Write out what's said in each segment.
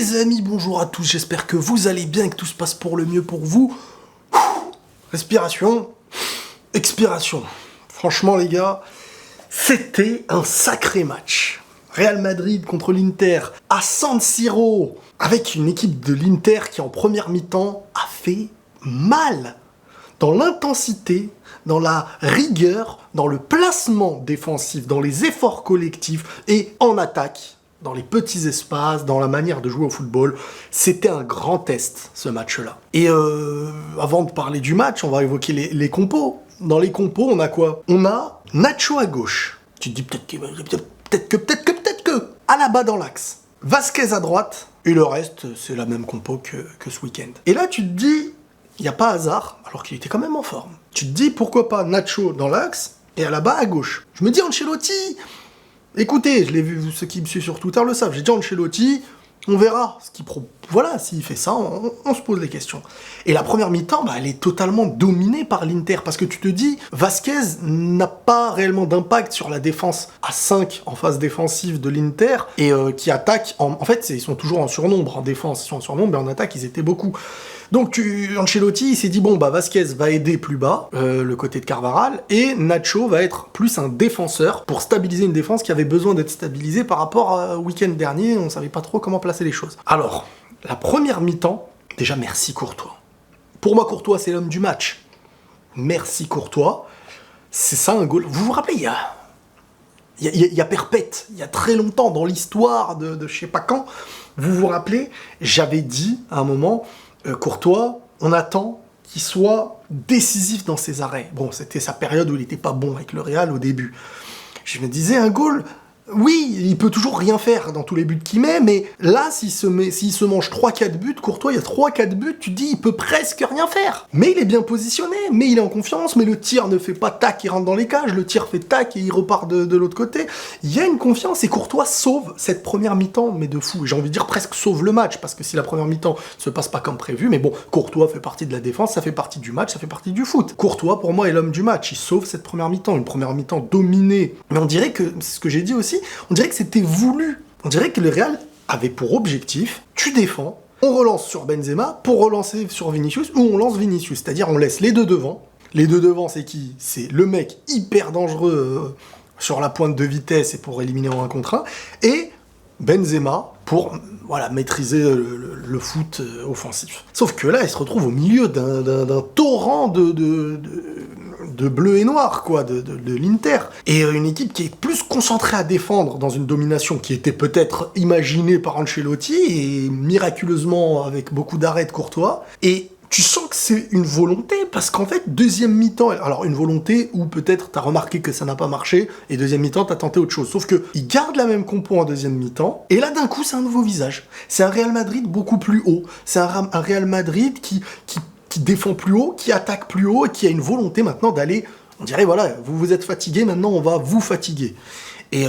Les amis, bonjour à tous, j'espère que vous allez bien, que tout se passe pour le mieux pour vous. Respiration, expiration. Franchement les gars, c'était un sacré match. Real Madrid contre l'Inter à San Siro, avec une équipe de l'Inter qui en première mi-temps a fait mal. Dans l'intensité, dans la rigueur, dans le placement défensif, dans les efforts collectifs et en attaque. Dans les petits espaces, dans la manière de jouer au football. C'était un grand test, ce match-là. Et avant de parler du match, on va évoquer les compos. Dans les compos, on a quoi? On a Nacho à gauche. Tu te dis peut-être que. Alaba dans l'axe. Vasquez à droite. Et le reste, c'est la même compo que ce week-end. Et là, tu te dis, il n'y a pas hasard, alors qu'il était quand même en forme. Tu te dis, pourquoi pas Nacho dans l'axe et Alaba à gauche. Je me dis, Ancelotti... Écoutez, je l'ai vu, ceux qui me suivent sur Twitter le savent, j'ai dit Ancelotti, on verra ce qu'il Voilà, s'il fait ça, on se pose les questions. Et la première mi-temps, elle est totalement dominée par l'Inter, parce que tu te dis, Vasquez n'a pas réellement d'impact sur la défense à 5 en phase défensive de l'Inter, et qui attaque, en fait, ils sont toujours en surnombre, en défense, ils sont en surnombre, mais en attaque, ils étaient beaucoup. Donc Ancelotti, il s'est dit, Vasquez va aider plus bas, le côté de Carvajal, et Nacho va être plus un défenseur pour stabiliser une défense qui avait besoin d'être stabilisée par rapport au week-end dernier, on savait pas trop comment placer les choses. Alors, la première mi-temps, déjà merci Courtois. Pour moi, Courtois, c'est l'homme du match. Merci Courtois. C'est ça un goal. Vous vous rappelez, il y a perpète, il y a très longtemps dans l'histoire de je sais pas quand, vous vous rappelez, j'avais dit à un moment... Courtois, on attend qu'il soit décisif dans ses arrêts. Bon, c'était sa période où il n'était pas bon avec le Real au début. Je me disais, un goal, oui, il peut toujours rien faire dans tous les buts qu'il met, mais là, s'il se mange 3-4 buts, Courtois, il y a 3-4 buts, tu te dis, il peut presque rien faire. Mais il est bien positionné, mais il est en confiance, mais le tir ne fait pas tac, il rentre dans les cages, le tir fait tac et il repart de l'autre côté. Il y a une confiance et Courtois sauve cette première mi-temps, mais de fou. J'ai envie de dire presque sauve le match, parce que si la première mi-temps ne se passe pas comme prévu, mais bon, Courtois fait partie de la défense, ça fait partie du match, ça fait partie du foot. Courtois, pour moi, est l'homme du match. Il sauve cette première mi-temps, une première mi-temps dominée. Mais on dirait que, c'est ce que j'ai dit aussi, on dirait que c'était voulu. On dirait que le Real avait pour objectif, tu défends, on relance sur Benzema pour relancer sur Vinicius, ou on lance Vinicius. C'est-à-dire on laisse les deux devant. Les deux devant, c'est qui? C'est le mec hyper dangereux sur la pointe de vitesse et pour éliminer en 1 contre 1, et Benzema pour maîtriser le foot offensif. Sauf que là, il se retrouve au milieu d'un torrent de bleu et noir, quoi, de l'Inter. Et une équipe qui est plus concentrée à défendre dans une domination qui était peut-être imaginée par Ancelotti et miraculeusement avec beaucoup d'arrêts de Courtois. Et tu sens que c'est une volonté, parce qu'en fait, deuxième mi-temps, alors une volonté où peut-être t'as remarqué que ça n'a pas marché, et deuxième mi-temps, t'as tenté autre chose. Sauf que ils gardent la même compo en deuxième mi-temps, et là, d'un coup, c'est un nouveau visage. C'est un Real Madrid beaucoup plus haut. C'est un Real Madrid qui défend plus haut, qui attaque plus haut, et qui a une volonté maintenant d'aller... On dirait, vous êtes fatigué, maintenant on va vous fatiguer. Et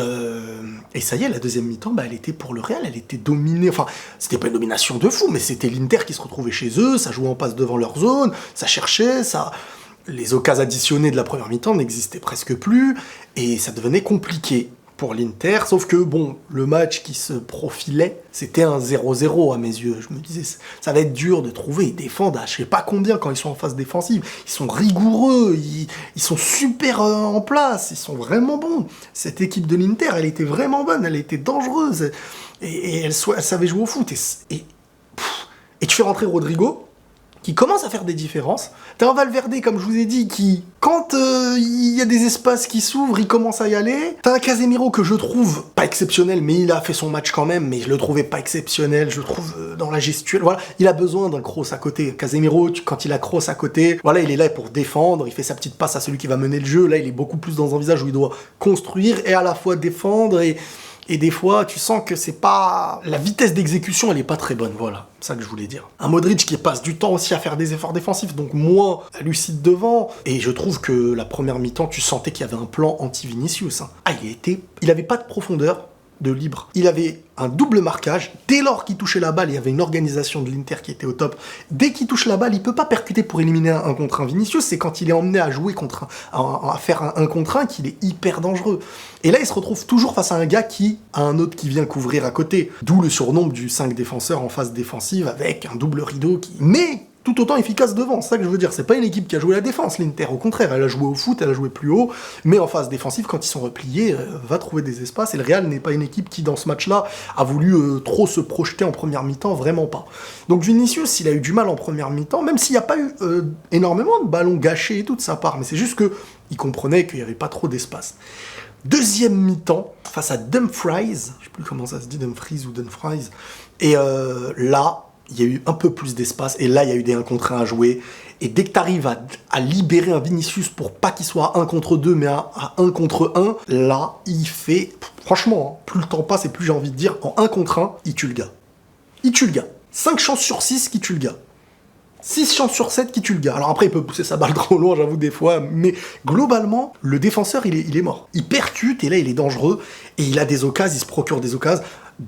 ça y est, la deuxième mi-temps, elle était pour le Real, elle était dominée, enfin, c'était pas une domination de fou, mais c'était l'Inter qui se retrouvait chez eux, ça jouait en passe devant leur zone, ça cherchait, les occasions additionnées de la première mi-temps n'existaient presque plus, et ça devenait compliqué pour l'Inter, sauf que, le match qui se profilait, c'était un 0-0 à mes yeux. Je me disais, ça va être dur de trouver, ils défendent à je sais pas combien quand ils sont en phase défensive, ils sont rigoureux, ils sont super en place, ils sont vraiment bons. Cette équipe de l'Inter, elle était vraiment bonne, elle était dangereuse, et elle savait jouer au foot, et tu fais rentrer Rodrigo, qui commence à faire des différences. T'as un Valverde, comme je vous ai dit, qui, quand il y a des espaces qui s'ouvrent, il commence à y aller. T'as un Casemiro que je trouve pas exceptionnel, mais il a fait son match quand même, mais je le trouvais pas exceptionnel, je trouve, dans la gestuelle. Il a besoin d'un cross à côté. Casemiro, quand il a cross à côté, il est là pour défendre, il fait sa petite passe à celui qui va mener le jeu. Là, il est beaucoup plus dans un visage où il doit construire et à la fois défendre, et des fois, tu sens que c'est pas... La vitesse d'exécution, elle est pas très bonne, voilà. C'est ça que je voulais dire. Un Modric qui passe du temps aussi à faire des efforts défensifs, donc moins lucide devant. Et je trouve que la première mi-temps, tu sentais qu'il y avait un plan anti-Vinicius. Il avait pas de profondeur, de libre. Il avait un double marquage. Dès lors qu'il touchait la balle, il y avait une organisation de l'Inter qui était au top. Dès qu'il touche la balle, il peut pas percuter pour éliminer un contre un. Vinicius, c'est quand il est emmené à jouer à faire un contre un qu'il est hyper dangereux. Et là, il se retrouve toujours face à un gars qui a un autre qui vient couvrir à côté. D'où le surnom du 5 défenseurs en phase défensive avec un double rideau qui... Mais tout autant efficace devant, c'est ça que je veux dire. C'est pas une équipe qui a joué la défense, l'Inter. Au contraire, elle a joué au foot, elle a joué plus haut, mais en phase défensive, quand ils sont repliés, va trouver des espaces. Et le Real n'est pas une équipe qui, dans ce match-là, a voulu trop se projeter en première mi-temps, vraiment pas. Donc Vinicius, il a eu du mal en première mi-temps, même s'il n'y a pas eu énormément de ballons gâchés et tout de sa part, mais c'est juste que il comprenait qu'il n'y avait pas trop d'espace. Deuxième mi-temps, face à Dumfries, je sais plus comment ça se dit, Dumfries ou Dumfries, et là, il y a eu un peu plus d'espace, et là, il y a eu des 1 contre 1 à jouer, et dès que tu arrives à libérer un Vinicius pour pas qu'il soit à 1 contre 2, mais à 1 contre 1, là, il fait... Franchement, plus le temps passe, et plus j'ai envie de dire, en 1 contre 1, il tue le gars. Il tue le gars. 5 chances sur 6 qui tue le gars. 6 chances sur 7 qui tue le gars. Alors après, il peut pousser sa balle trop loin, j'avoue, des fois, mais globalement, le défenseur, il est mort. Il percute, et là, il est dangereux, et il a des occasions, il se procure des occasions.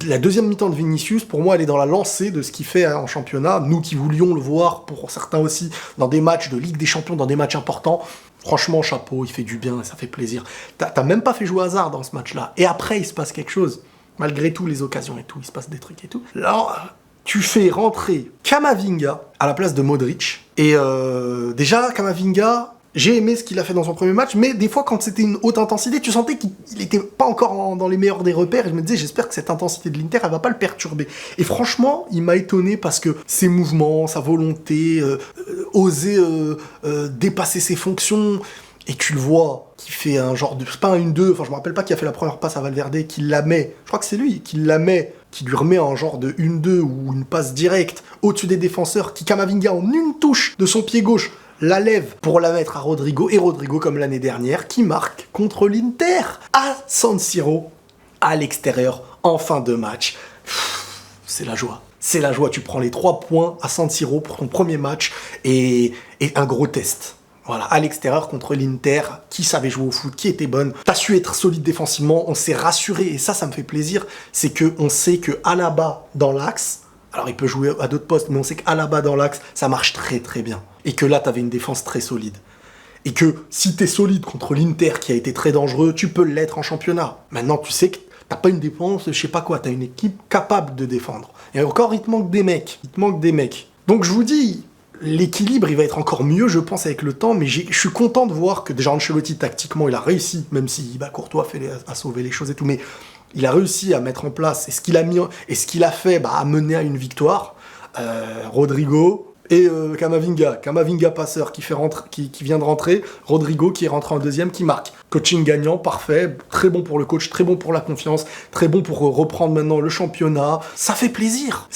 La deuxième mi-temps de Vinicius, pour moi, elle est dans la lancée de ce qu'il fait en championnat. Nous qui voulions le voir, pour certains aussi, dans des matchs de Ligue des Champions, dans des matchs importants, franchement, chapeau, il fait du bien, ça fait plaisir. T'as même pas fait jouer hasard dans ce match-là. Et après, il se passe quelque chose. Malgré tout, les occasions et tout, il se passe des trucs et tout. Là, tu fais rentrer Camavinga à la place de Modric. Et déjà, Camavinga... J'ai aimé ce qu'il a fait dans son premier match, mais des fois, quand c'était une haute intensité, tu sentais qu'il était pas encore dans les meilleurs des repères, et je me disais, j'espère que cette intensité de l'Inter, elle va pas le perturber. Et franchement, il m'a étonné parce que ses mouvements, sa volonté, oser dépasser ses fonctions, et tu le vois, qui fait un genre de... C'est pas un 1-2, enfin je me rappelle pas qui a fait la première passe à Valverde, qui la met, je crois que c'est lui, qui la met, qui lui remet un genre de 1-2 ou une passe directe au-dessus des défenseurs, qui Camavinga en une touche de son pied gauche, la lève pour la mettre à Rodrigo, et Rodrigo, comme l'année dernière, qui marque contre l'Inter à San Siro, à l'extérieur, en fin de match. C'est la joie. C'est la joie, tu prends les 3 points à San Siro pour ton premier match, et un gros test. Voilà, à l'extérieur contre l'Inter, qui savait jouer au foot, qui était bonne. T'as su être solide défensivement, on s'est rassuré, et ça me fait plaisir, c'est qu'on sait que Alaba dans l'axe, alors il peut jouer à d'autres postes, mais on sait qu'Alaba dans l'axe, ça marche très très bien. Et que là, t'avais une défense très solide. Et que si t'es solide contre l'Inter, qui a été très dangereux, tu peux l'être en championnat. Maintenant, tu sais que t'as pas une défense, je sais pas quoi, t'as une équipe capable de défendre. Et encore, il te manque des mecs. Donc je vous dis, l'équilibre, il va être encore mieux, je pense, avec le temps, mais je suis content de voir que déjà Ancelotti, tactiquement, il a réussi, même si Courtois a sauvé les choses et tout, mais il a réussi à mettre en place, et ce qu'il a fait, a mené à une victoire. Rodrigo et Camavinga passeur qui vient de rentrer, Rodrigo qui est rentré en deuxième, qui marque. Coaching gagnant, parfait, très bon pour le coach, très bon pour la confiance, très bon pour reprendre maintenant le championnat. Ça fait plaisir.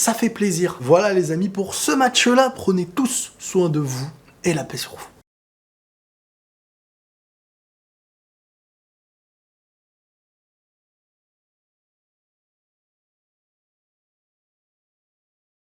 Voilà les amis, pour ce match-là, prenez tous soin de vous et la paix sur vous.